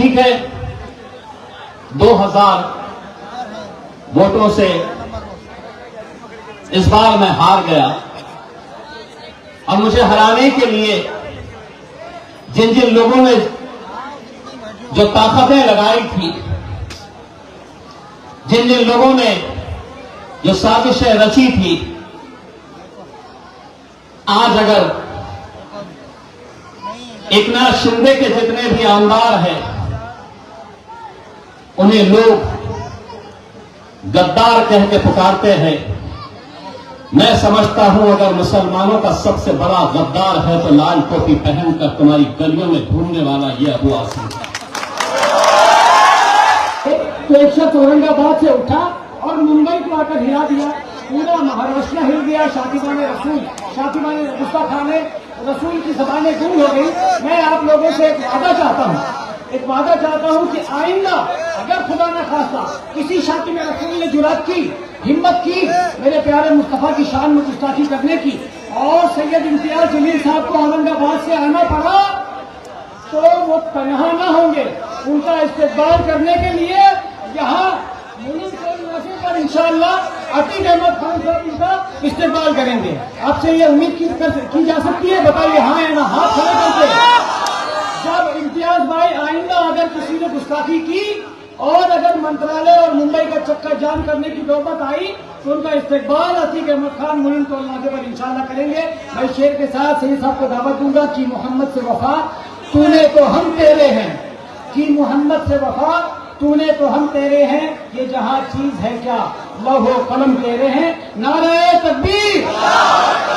ठीक है, 2000 वोटों से इस बार मैं हार गया और मुझे हराने के लिए जिन जिन लोगों ने जो ताकतें लगाई थी, जिन जिन लोगों ने जो साजिशें रची थी, आज अगर एकनाथ शिंदे के जितने भी आमदार हैं उन्हें लोग गद्दार कह के पुकारते हैं, मैं समझता हूं अगर मुसलमानों का सबसे बड़ा गद्दार है तो लाल टोपी पहनकर तुम्हारी गलियों में घूमने वाला यह अबू आसिम है। तो एक शख्स औरंगाबाद से उठा और मुंबई को आकर हिला दिया, पूरा महाराष्ट्र हिल गया। शातिमाने गुस्ताखाने रसूल की जबानें गुम हो गई। मैं आप लोगों से एक वादा चाहता हूं कि आइंदा अगर खुदा न खास्ता किसी शातिम रसूल ने जुरात की, हिम्मत की मेरे प्यारे मुस्तफा की शान में गुस्ताखी करने की और सैयद इम्तियाज जमील साहब को औरंगाबाद से आना पड़ा तो वो तनहा न होंगे। उनका इस्तेकबाल करने के लिए यहाँ पर इंशाअल्लाह अतीक अहमद खान साहब इनका इस्तेकबाल करेंगे। आपसे ये उम्मीद की जा सकती है, बताइए हाँ या ना, हाथ खड़े करके। जब इम्तियाज भाई आइंदा अगर किसी ने गुस्ताखी की और अगर मंत्रालय और मुंबई का चक्कर जाम करने की नौबत आई तो उनका इस्तेकबाल अतीक अहमद खान मुनीम तो नाते पर इंशाअल्लाह करेंगे। मैं शेर के साथ सही साहब को दावत दूंगा कि मोहम्मद से वफा तूने तो हम तेरे हैं, कि मोहम्मद से वफा तूने तो हम तेरे हैं, ये जहां चीज है क्या लौहो कलम तेरे हैं। नारे तकबीर,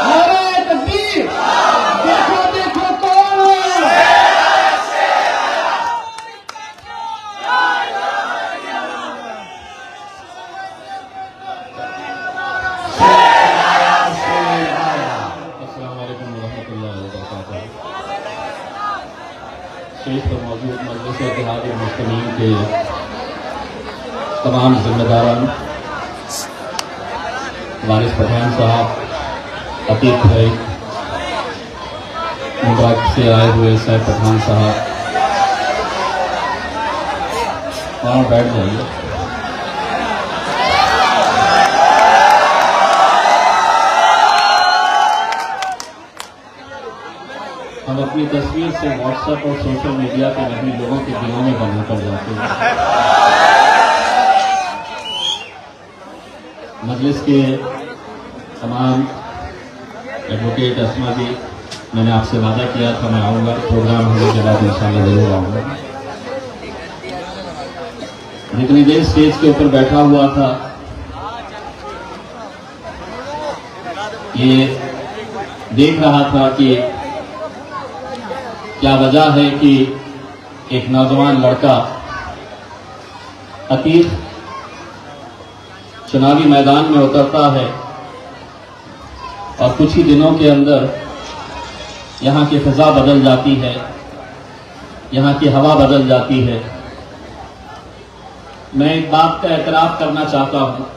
नारे तकबीर, देखो देखो कौन है। स्टेज पर मौजूद मजलिस इत्तेहाद मुस्लिमीन के तमाम जिम्मेदारान, वारिस पठान साहब, अतीक भाई, मुबारक से आए हुए सैफ पठान साहब, वहाँ बैठ जाइए। हम अपनी तस्वीर से व्हाट्सएप और सोशल मीडिया पे नहीं लोगों के दिलों में बना कर जाते हैं। मजलिस के तमाम एडवोकेट अस्मा जी, मैंने आपसे वादा किया था मैं आऊँगा, प्रोग्राम होने के बाद इंशाल्लाह जरूर आऊँगा। जितनी देर स्टेज के ऊपर बैठा हुआ था ये देख रहा था कि क्या वजह है कि एक नौजवान लड़का अतीक चुनावी मैदान में उतरता है और कुछ ही दिनों के अंदर यहाँ की फिजा बदल जाती है, यहाँ की हवा बदल जाती है। मैं एक बात का एतराफ़ करना चाहता हूँ,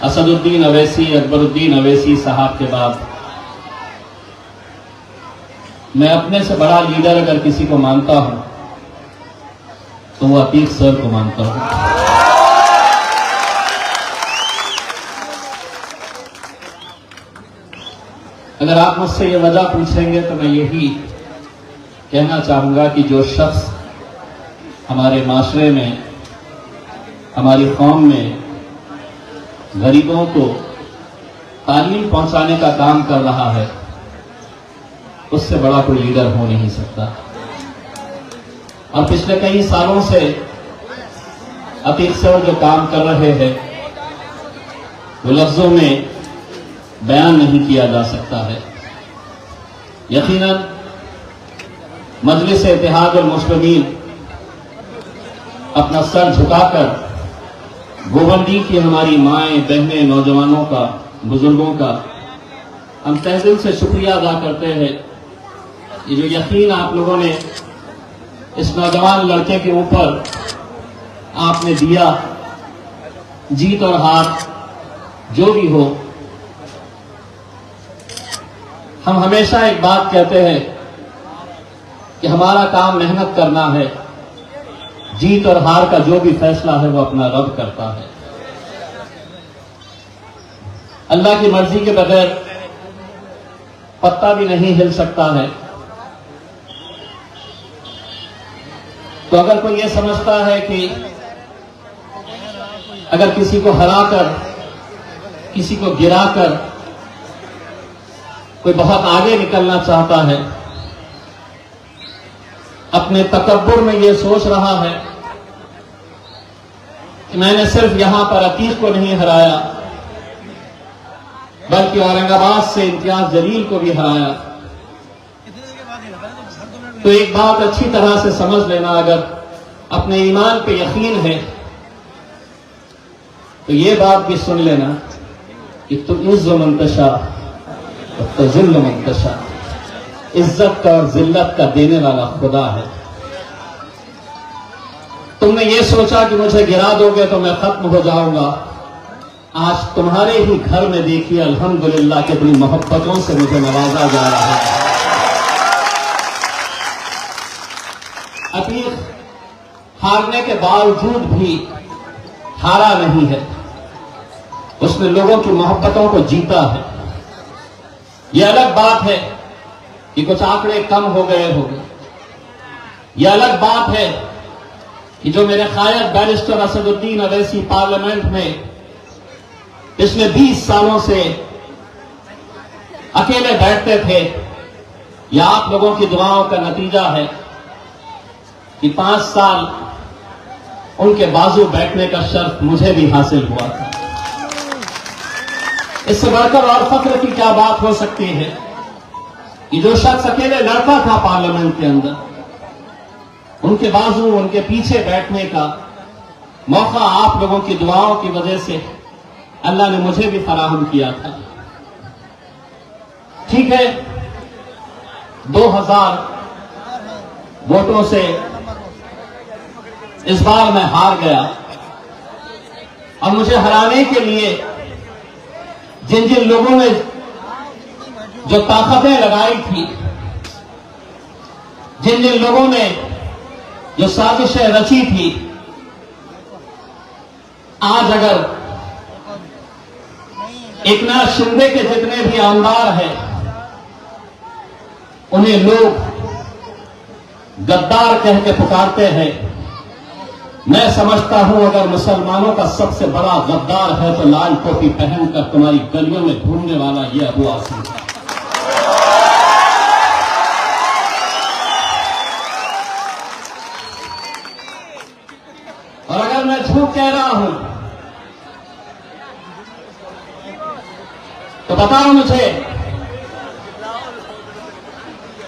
असदुद्दीन अवैसी, अकबरुद्दीन अवैसी साहब के बाद मैं अपने से बड़ा लीडर अगर किसी को मानता हूं तो वो अतीक सर को मानता हूं। अगर आप मुझसे ये वजह पूछेंगे तो मैं यही कहना चाहूंगा कि जो शख्स हमारे माशरे में, हमारी कौम में गरीबों को तालीम पहुंचाने का काम कर रहा है उससे बड़ा कोई लीडर हो नहीं सकता। और पिछले कई सालों से अतीक सर जो काम कर रहे हैं वो लफ्जों में बयान नहीं किया जा सकता है। यकीनन मजलिस इत्तेहाद और मुस्लिमीन अपना सर झुकाकर गोवंडी की हमारी माएं, बहनें, नौजवानों का, बुजुर्गों का हम तहे दिल से शुक्रिया अदा करते हैं। ये जो यकीन आप लोगों ने इस नौजवान लड़के के ऊपर आपने दिया, जीत और हार जो भी हो, हम हमेशा एक बात कहते हैं कि हमारा काम मेहनत करना है, जीत और हार का जो भी फैसला है वो अपना रब करता है। अल्लाह की मर्जी के बगैर पत्ता भी नहीं हिल सकता है। तो अगर कोई ये समझता है कि अगर किसी को हराकर, किसी को गिराकर कोई बहुत आगे निकलना चाहता है, अपने तकब्बुर में ये सोच रहा है कि मैंने सिर्फ यहां पर अतीक को नहीं हराया बल्कि औरंगाबाद से इम्तियाज जलील को भी हराया, तो एक बात अच्छी तरह से समझ लेना, अगर अपने ईमान पे यकीन है तो ये बात भी सुन लेना कि तुम इज़्ज़ु मन तशा व तुज़िल्लु मन तशा, इज्जत का और जिल्लत का देने वाला खुदा है। तुमने ये सोचा कि मुझे गिरा दोगे तो मैं खत्म हो जाऊंगा, आज तुम्हारे ही घर में देखिए अल्हम्दुलिल्लाह के बड़ी मोहब्बतों से मुझे नवाजा जा रहा है। अतीक हारने के बावजूद भी हारा नहीं है, उसने लोगों की मोहब्बतों को जीता है। यह अलग बात है कि कुछ आंकड़े कम हो गए होंगे, यह अलग बात है कि जो मेरे कायद बैरिस्टर असदुद्दीन अवैसी पार्लियामेंट में पिछले 20 सालों से अकेले बैठते थे, यह आप लोगों की दुआओं का नतीजा है कि 5 साल उनके बाजू बैठने का शर्फ मुझे भी हासिल हुआ था। इससे बढ़कर और फख्र की क्या बात हो सकती है कि जो शख्स अकेले लड़ता था पार्लियामेंट के अंदर, उनके बाजू, उनके पीछे बैठने का मौका आप लोगों की दुआओं की वजह से अल्लाह ने मुझे भी फराहम किया था। ठीक है, 2000 वोटों से इस बार मैं हार गया और मुझे हराने के लिए जिन जिन लोगों ने जो ताकतें लगाई थी, जिन जिन लोगों ने जो साजिशें रची थी, आज अगर एकनाथ शिंदे के जितने भी आमदार हैं उन्हें लोग गद्दार कह के पुकारते हैं, मैं समझता हूं अगर मुसलमानों का सबसे बड़ा गद्दार है तो लाल टोपी पहनकर तुम्हारी गलियों में घूमने वाला यह अबू आसिम है। और अगर मैं झूठ कह रहा हूं तो बताओ मुझे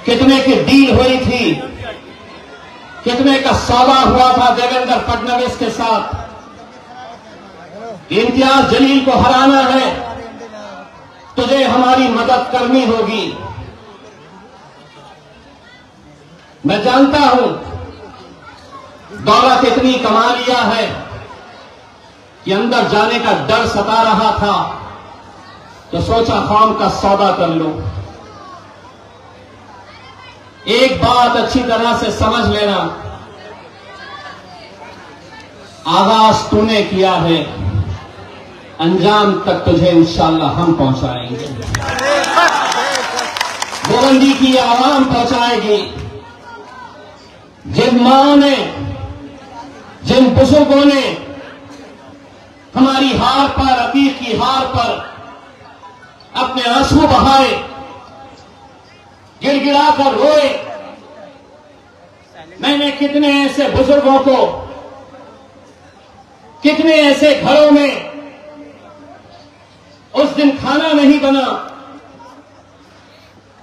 कितने की डील हुई थी, कितने का सौदा हुआ था देवेंद्र फडणवीस के साथ। इम्तियाज जलील को हराना है, तुझे हमारी मदद करनी होगी। मैं जानता हूं दौलत इतनी कमा लिया है कि अंदर जाने का डर सता रहा था, तो सोचा कौम का सौदा कर लो। एक बात अच्छी तरह से समझ लेना, आगाज तूने किया है, अंजाम तक तुझे इंशाअल्लाह हम पहुंचाएंगे। बुलंदी की आवाम पहुंचाएगी। जिन मां ने, जिन बुजुर्गों ने हमारी हार पर, अतीक की हार पर अपने आंसू बहाए, गिड़गिड़ा कर रोए, मैंने कितने ऐसे बुजुर्गों को, कितने ऐसे घरों में उस दिन खाना नहीं बना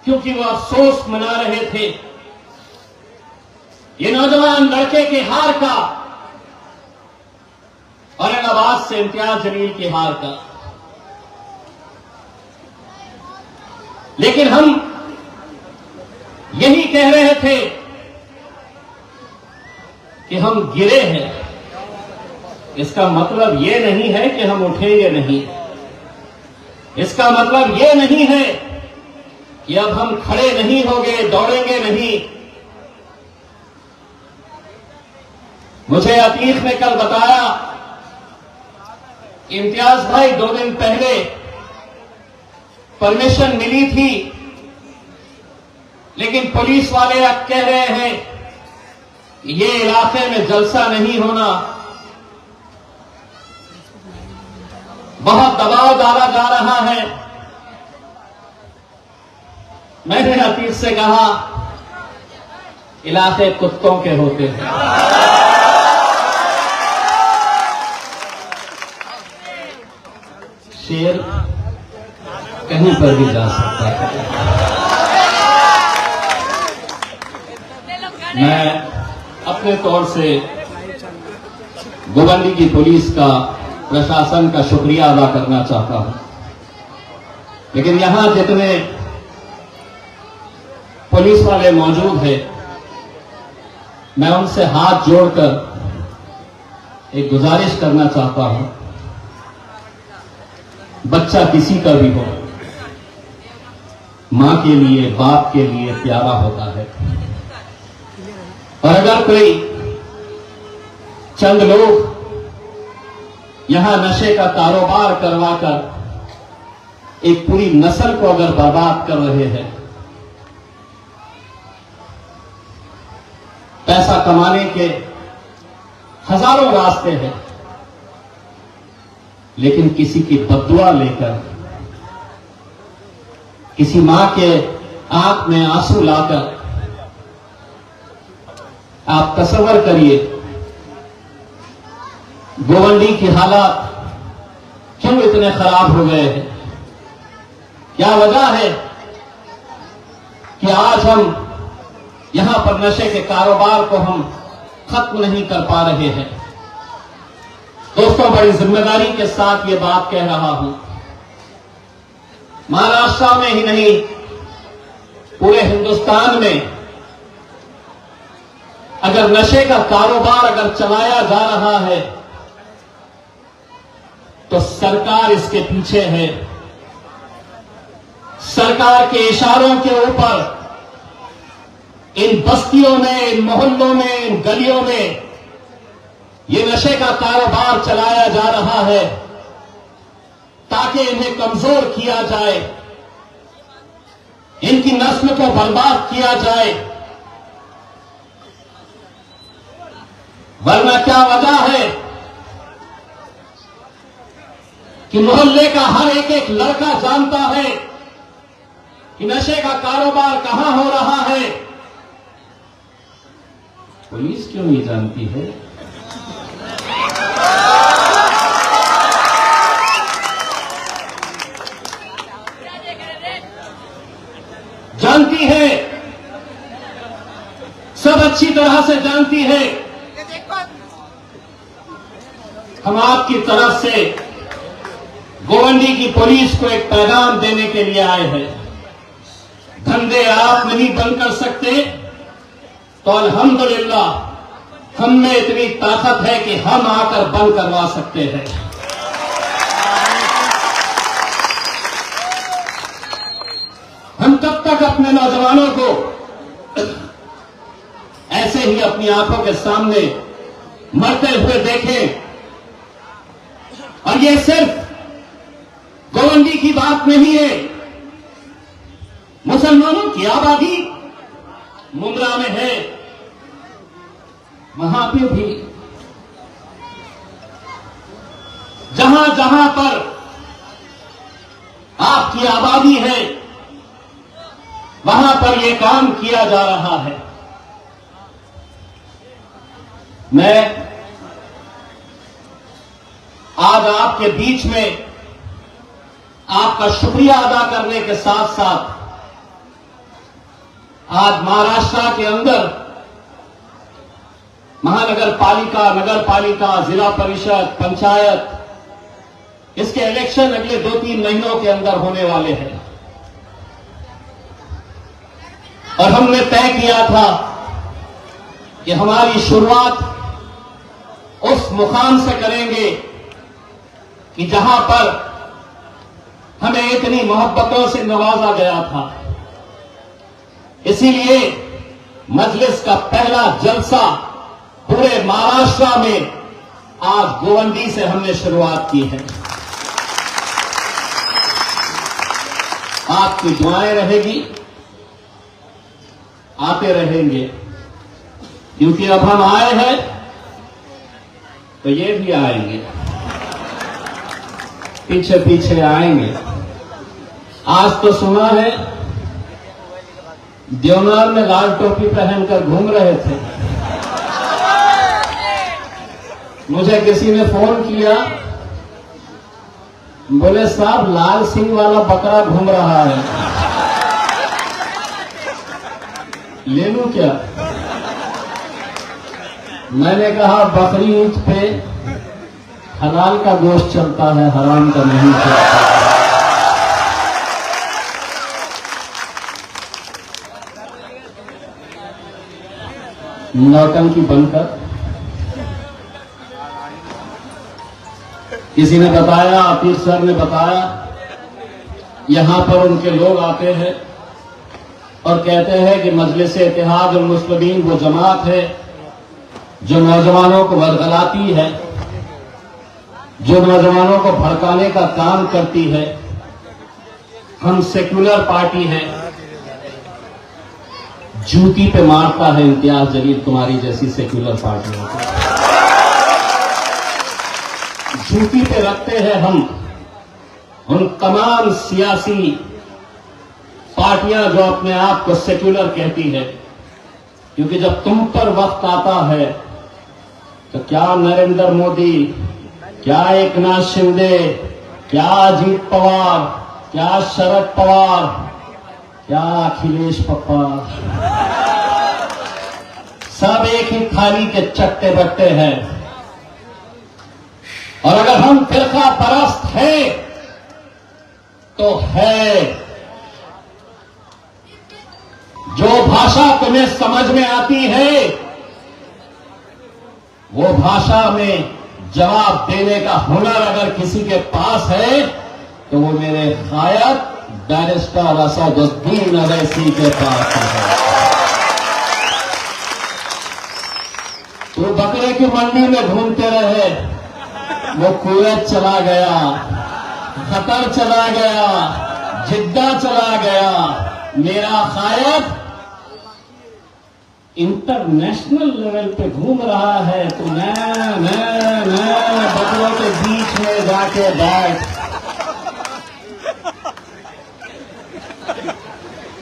क्योंकि वो अफसोस मना रहे थे ये नौजवान लड़के के हार का, औरंगाबाद से इम्तियाज जलील के हार का। लेकिन हम यही कह रहे थे कि हम गिरे हैं, इसका मतलब यह नहीं है कि हम उठेंगे नहीं। इसका मतलब यह नहीं है कि अब हम खड़े नहीं होंगे, दौड़ेंगे नहीं। मुझे अतीक ने कल बताया, इम्तियाज भाई 2 दिन पहले परमिशन मिली थी, लेकिन पुलिस वाले अब कह रहे हैं ये इलाके में जलसा नहीं होना, बहुत दबाव डाला जा रहा है। मैंने अतीक से कहा, इलाके कुत्तों के होते हैं, शेर कहीं पर भी जा सकता है। मैं अपने तौर से गोवंडी की पुलिस का, प्रशासन का शुक्रिया अदा करना चाहता हूं, लेकिन यहां जितने पुलिस वाले मौजूद हैं, मैं उनसे हाथ जोड़कर एक गुजारिश करना चाहता हूं, बच्चा किसी का भी हो, मां के लिए, बाप के लिए प्यारा होता है, और अगर कोई चंद लोग यहां नशे का कारोबार करवाकर एक पूरी नस्ल को अगर बर्बाद कर रहे हैं, पैसा कमाने के हजारों रास्ते हैं, लेकिन किसी की बद्दुआ लेकर, किसी मां के आंख में आंसू लाकर, आप तसव्वुर करिए गोवंडी की हालात क्यों इतने खराब हो गए हैं। क्या वजह है कि आज हम यहां पर नशे के कारोबार को हम खत्म नहीं कर पा रहे हैं। दोस्तों, बड़ी जिम्मेदारी के साथ ये बात कह रहा हूं, महाराष्ट्र में ही नहीं पूरे हिंदुस्तान में अगर नशे का कारोबार अगर चलाया जा रहा है तो सरकार इसके पीछे है। सरकार के इशारों के ऊपर इन बस्तियों में, इन मोहल्लों में, इन गलियों में ये नशे का कारोबार चलाया जा रहा है ताकि इन्हें कमजोर किया जाए, इनकी नस्ल को बर्बाद किया जाए। वरना क्या वजह है कि मोहल्ले का हर एक लड़का जानता है कि नशे का कारोबार कहां हो रहा है, पुलिस क्यों नहीं जानती है? जानती है, सब अच्छी तरह से जानती है। हम आपकी तरफ से गोवंडी की पुलिस को एक पैगाम देने के लिए आए हैं। धंधे आप नहीं बंद कर सकते तो अल्हम्दुलिल्लाह हम में इतनी ताकत है कि हम आकर बंद करवा सकते हैं। हम कब तक अपने नौजवानों को ऐसे ही अपनी आंखों के सामने मरते हुए देखें? और ये सिर्फ गोवंडी की बात नहीं है, मुसलमानों की आबादी मुंद्रा में है, वहां पे भी जहां जहां पर आपकी आबादी है वहां पर यह काम किया जा रहा है। मैं आज आपके बीच में आपका शुक्रिया अदा करने के साथ साथ आज महाराष्ट्र के अंदर महानगर पालिका, नगर पालिका, जिला परिषद, पंचायत, इसके इलेक्शन अगले 2-3 महीनों के अंदर होने वाले हैं। और हमने तय किया था कि हमारी शुरुआत उस मुकाम से करेंगे कि जहां पर हमें इतनी मोहब्बतों से नवाजा गया था। इसीलिए मजलिस का पहला जलसा पूरे महाराष्ट्र में आज गोवंडी से हमने शुरुआत की है। आपकी दुआएं रहेगी, आते रहेंगे, क्योंकि अब हम आए हैं तो ये भी आएंगे, पीछे पीछे आएंगे। आज तो सुना है देवनार में लाल टोपी पहनकर घूम रहे थे। मुझे किसी ने फोन किया, बोले साहब लाल सिंह वाला बकरा घूम रहा है, ले लूं क्या? मैंने कहा बकरी ईद पे हलाल का गोश्त चलता है, हराम का नहीं चलता। नौटंकी बनकर किसी ने बताया, आतिफ सर ने बताया, यहां पर उनके लोग आते हैं और कहते हैं कि मजलिस-ए इत्तेहाद उल मुस्लिमीन वो जमात है जो नौजवानों को बरगलाती है, जो नौजवानों को भड़काने का काम करती है। हम सेक्युलर पार्टी हैं। जूती पे मारता है इम्तियाज जलील तुम्हारी जैसी सेक्युलर पार्टियों को, जूती पे रखते हैं हम उन तमाम सियासी पार्टियां जो अपने आप को सेक्युलर कहती है। क्योंकि जब तुम पर वक्त आता है तो क्या नरेंद्र मोदी, क्या एकनाथ शिंदे, क्या अजीत पवार, क्या शरद पवार, क्या अखिलेश पप्पा, सब एक ही थाली के चट्टे बट्टे हैं। और अगर हम फिरका परस्त हैं तो है, जो भाषा तुम्हें समझ में आती है वो भाषा में जवाब देने का हुनर अगर किसी के पास है तो वो मेरे खायद बैरिस्टर असदुद्दीन अवैसी के पास है। तो बकरे की मंडी में घूमते रहे, वो कुवैत चला गया, कतर चला गया, जिद्दा चला गया। मेरा खायद इंटरनेशनल लेवल पे घूम रहा है, तो मैं बकरों के बीच में जाके बैठ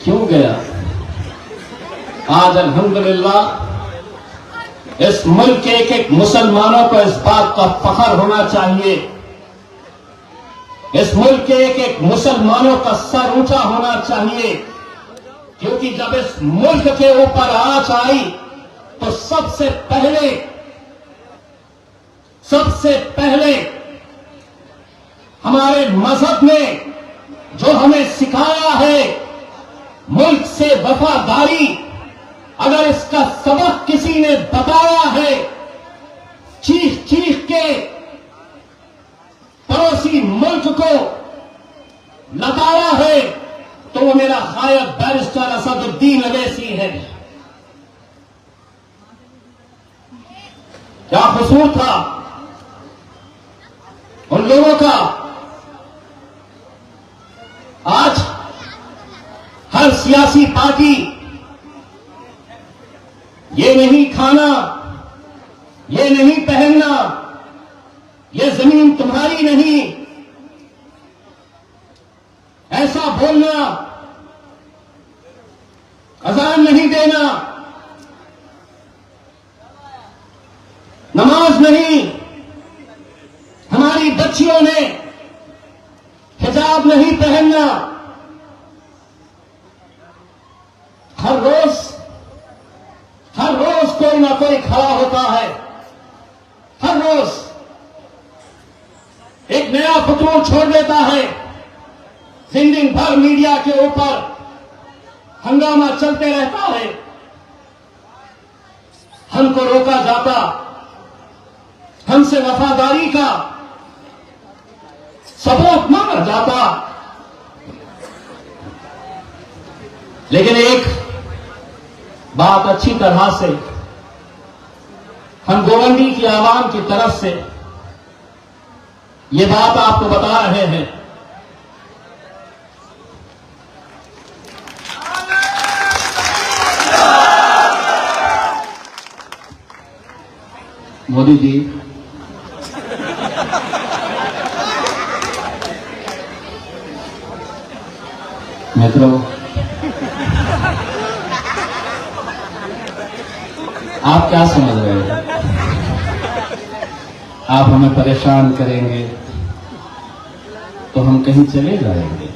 क्यों गया? आज अल्हम्दुलिल्लाह इस मुल्क के एक एक मुसलमानों को इस बात का फख्र होना चाहिए, इस मुल्क के एक एक मुसलमानों का सर ऊंचा होना चाहिए, क्योंकि जब इस मुल्क के ऊपर आंच आई तो सबसे पहले हमारे मजहब ने जो हमें सिखाया है मुल्क से वफादारी, अगर इसका सबक किसी ने बताया है, चीख चीख के पड़ोसी मुल्क को लताड़ा है, तो वो मेरा खायद बैरिस्टर असदुद्दीन अवैसी है। क्या कसूर था उन लोगों का? आज हर सियासी पार्टी ये नहीं खाना, ये नहीं पहनना, ये जमीन तुम्हारी नहीं, ऐसा बोलना, अजान नहीं देना, नमाज नहीं, हमारी बच्चियों ने हिजाब नहीं पहनना। हर रोज कोई ना कोई खड़ा होता है, हर रोज एक नया फतूर छोड़ देता है, दिन भर मीडिया के ऊपर हंगामा चलते रहता है, हमको रोका जाता, हमसे वफादारी का सबूत मांगा जाता। लेकिन एक बात अच्छी तरह से हम गोवंडी की आवाम की तरफ से ये बात आपको बता रहे हैं। मोदी जी, मित्रों, आप क्या समझ रहे हैं? आप हमें परेशान करेंगे तो हम कहीं चले जाएंगे?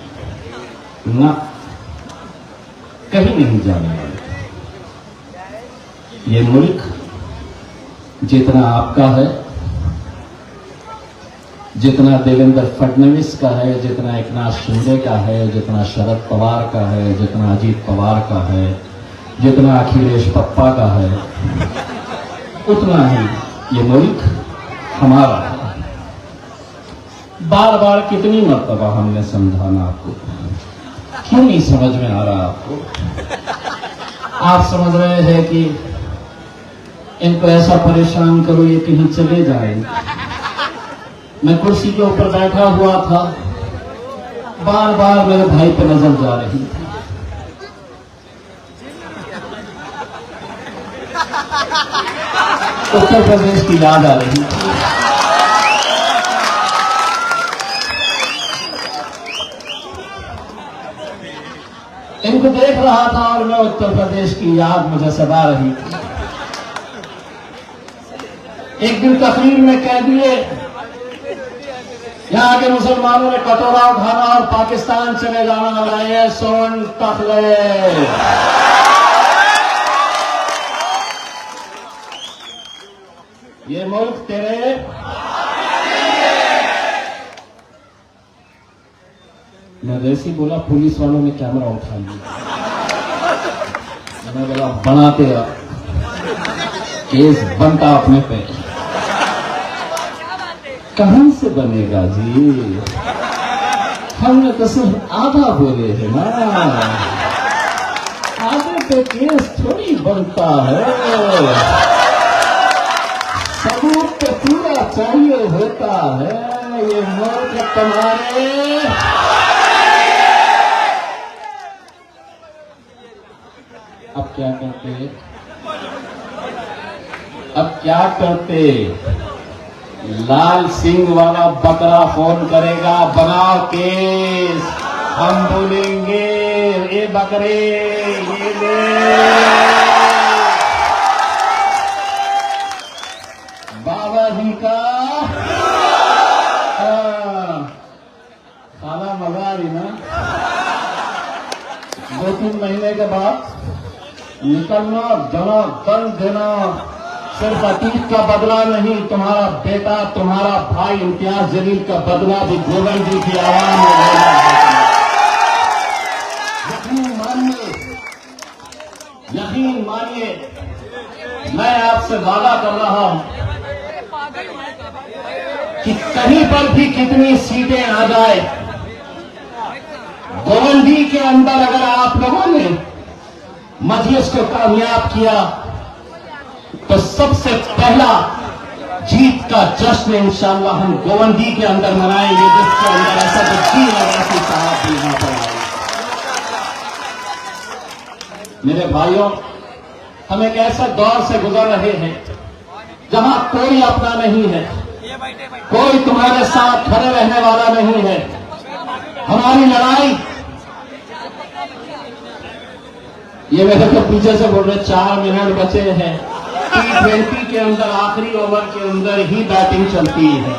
ना, कहीं नहीं जाने वाले। ये मुल्क जितना आपका है, जितना देवेंद्र फडणवीस का है, जितना एकनाथ शिंदे का है, जितना शरद पवार का है, जितना अजीत पवार का है, जितना अखिलेश पप्पा का है, उतना ही ये मुल्क हमारा है। बार बार कितनी मर्तबा हमने समझाना आपको, क्यों नहीं समझ में आ रहा आपको? आप समझ रहे हैं कि इनको ऐसा परेशान करो ये कहीं चले जाएंगे। मैं कुर्सी के ऊपर बैठा हुआ था, बार बार मेरे भाई पे नजर जा रही थी। उत्तर प्रदेश की याद आ रही थी। इनको देख रहा था और मैं उत्तर प्रदेश की याद मुझे सता रही थी। एक दिन तकरीर में कह दिए यहां के मुसलमानों ने कटोरा उठाना और पाकिस्तान चले जाना, लाए सोन तक गए। ये मुल्क तेरे मैं जैसे ही बोला पुलिस वालों ने कैमरा उठा लिया। मैंने बोला बनाते केस बनता अपने पे। कहां से बनेगा जी? हमने तो सिर्फ आधा बोले हैं ना, आधे पे केस थोड़ी बनता है। सबूत तो पूरा चाहिए होता है। ये मुल्क तुम्हारे अब क्या करते? अब क्या करते? लाल सिंह वाला बकरा फोन करेगा, बनाओ केस, हम बोलेंगे ये बकरे ये ले। बाबा जी का खाना मजा रही ना। 2-3 महीने के बाद निकलना, दन देना। सिर्फ अतीत का बदला नहीं, तुम्हारा बेटा, तुम्हारा भाई इम्तियाज जलील का बदला भी गोवंडी की आवाम में लेना है। यकीन मानिए, मैं आपसे वादा कर रहा हूं कि कहीं पर भी कितनी सीटें आ जाए, गोवंडी के अंदर अगर आप लोगों ने मजलिस को कामयाब किया तो सबसे पहला जीत का जश्न इंशाअल्लाह हम गोवंडी के अंदर मनाएंगे, जिसके अंदर असदुद्दीन अवैसी साहब भी यहां पर आए। मेरे भाइयों, हम एक ऐसे दौर से गुजर रहे हैं जहां कोई अपना नहीं है, कोई तुम्हारे साथ खड़े रहने वाला नहीं है। हमारी लड़ाई, ये मेरे को पीछे से बोल रहे 4 मिनट बचे हैं। T20 के अंदर आखिरी ओवर के अंदर ही बैटिंग चलती है।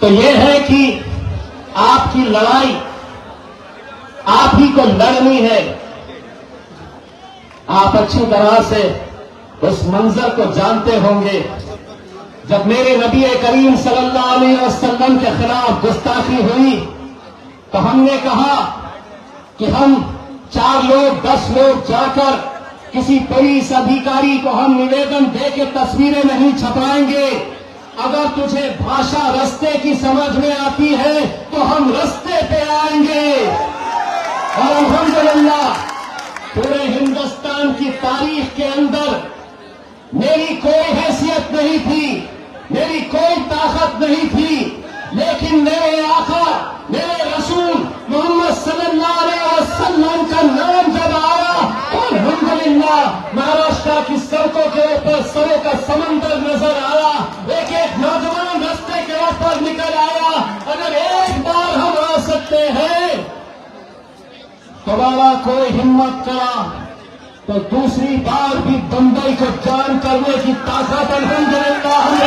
तो ये है कि आपकी लड़ाई आप ही को लड़नी है। आप अच्छी तरह से उस मंजर को जानते होंगे जब मेरे नबी करीम सल्लल्लाहु अलैहि वसल्लम के खिलाफ गुस्ताखी हुई तो हमने कहा कि हम 4 लोग 10 लोग जाकर किसी पुलिस अधिकारी को हम निवेदन दे के तस्वीरें नहीं छपाएंगे। अगर तुझे भाषा रास्ते की समझ में आती है तो हम रास्ते पे आएंगे। और अल्हम्दुलिल्लाह पूरे हिंदुस्तान की तारीख के समंदर नजर आया, एक एक नौजवान रास्ते के ऊपर निकल आया। अगर एक बार हम आ सकते हैं तो बाबा कोई हिम्मत करा तो दूसरी बार भी बंबई को जान करने की ताकत अल्हम्दुलिल्लाह हम